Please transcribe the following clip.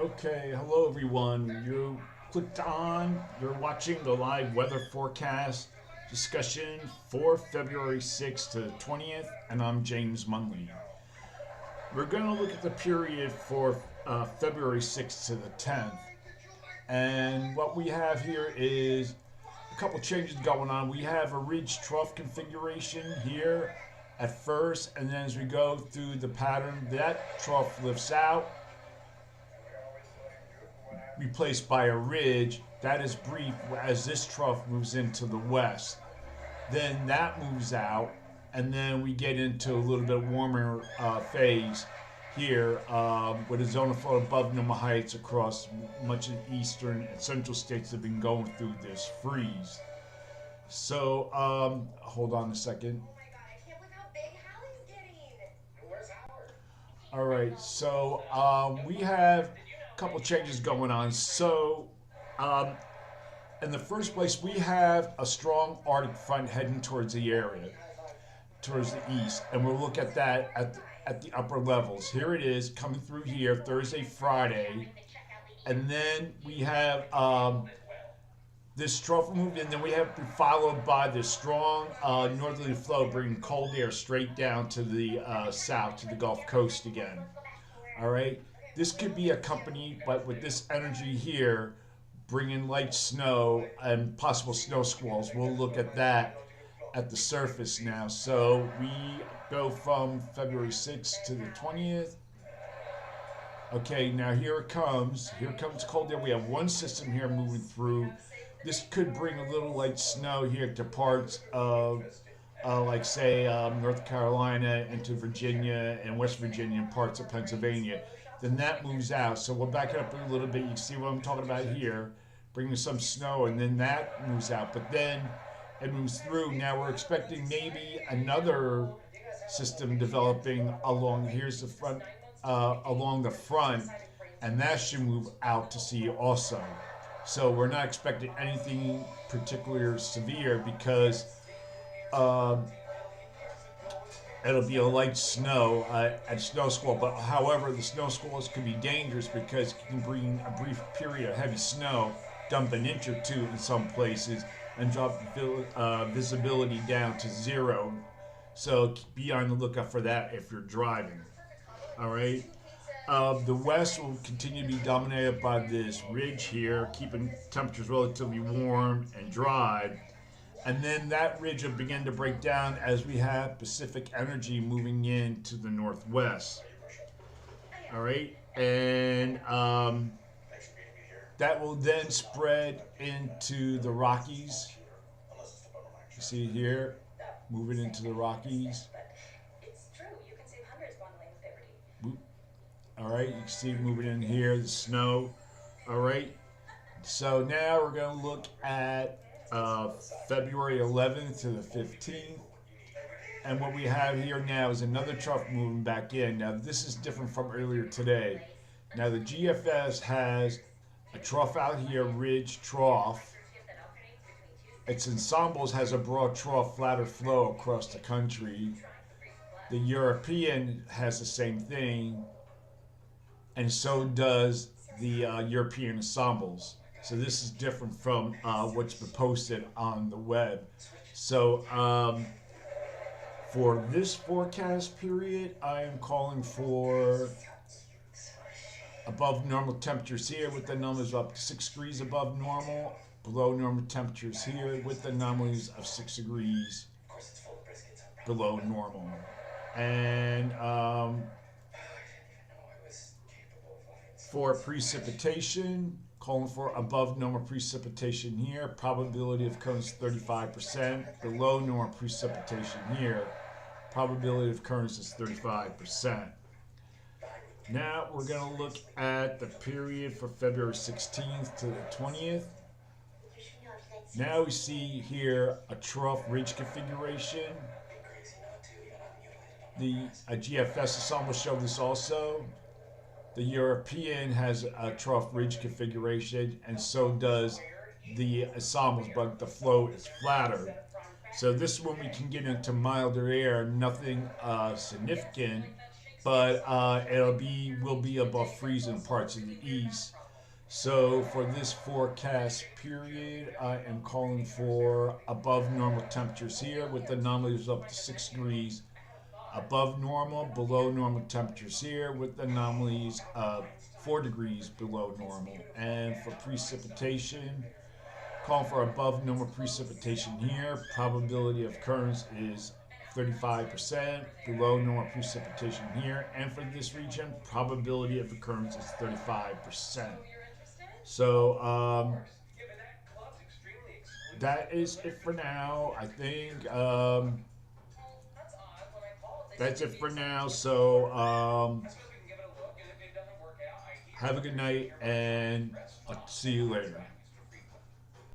Okay, hello everyone. You're watching the live weather forecast discussion for February 6th to 20th, and I'm James Munley. We're going to look at the period for February 6th to the 10th, and what we have here is a couple changes going on. We have a ridge trough configuration here at first, and then as we go through the pattern, that trough lifts out replaced by a ridge that is brief as this trough moves into the west. Then that moves out, and then we get into a little bit warmer phase here with a zone of flow above normal heights across much of the eastern and central states that have been going through this freeze. So, hold on a second. All right, so we have a couple changes going on. So, um, in the first place, we have a strong Arctic front heading towards the area, towards the east, and we'll look at that at the upper levels. Here it is coming through here Thursday, Friday, and then we have this trough moved in. Then we have been followed by this strong northerly flow, bringing cold air straight down to the south, to the Gulf Coast again. All right, this could be accompanied, but with this energy here, bringing light snow and possible snow squalls. We'll look at that at the surface now. So we go from February 6th to the 20th. Okay, now here it comes. Here comes cold air. We have one system here moving through. This could bring a little light snow here to parts of, like say, North Carolina into Virginia and West Virginia and parts of Pennsylvania. Then that moves out. So we'll back it up a little bit. You can see what I'm talking about here, bringing some snow, and then that moves out. But then it moves through. Now we're expecting maybe another system developing along. Here's the front, along the front, and that should move out to sea also. So we're not expecting anything particularly severe because it'll be a light snow and snow squall. But however, the snow squalls can be dangerous because it can bring a brief period of heavy snow, dump an inch or two in some places, and drop visibility down to zero. So be on the lookout for that if you're driving. All right. The west will continue to be dominated by this ridge here, keeping temperatures relatively warm and dry. And then that ridge will begin to break down as we have Pacific energy moving into the northwest. All right. And that will then spread into the Rockies. You see here, moving into the Rockies. All right, you can see moving in here, the snow. All right, so now we're going to look at February 11th to the 15th. And what we have here now is another trough moving back in. Now, this is different from earlier today. Now, the GFS has a trough out here, ridge trough. Its ensembles has a broad trough, flatter flow across the country. The European has the same thing, and so does the European ensembles. So this is different from what's been posted on the web. So for this forecast period, I am calling for above normal temperatures here with the numbers up to 6 degrees above normal, below normal temperatures here with the anomalies of 6 degrees below normal. And for precipitation, calling for above normal precipitation here, probability of occurrence 35%, below normal precipitation here, probability of occurrence is 35%. Now we're going to look at the period for February 16th to the 20th. Now we see here a trough ridge configuration. The GFS ensemble show this also. The European has a trough ridge configuration, and so does the ensembles, but the flow is flatter. So this is when we can get into milder air, nothing significant but will be above freezing parts of the east. So for this forecast period, I am calling for above normal temperatures here with anomalies up to 6 degrees above normal, below normal temperatures here with anomalies of 4 degrees below normal. And for precipitation, calling for above normal precipitation here. Probability of occurrence is 35%. Below normal precipitation here. And for this region, probability of occurrence is 35%. So that is it for now. I think that's it for now. So have a good night and I'll see you later.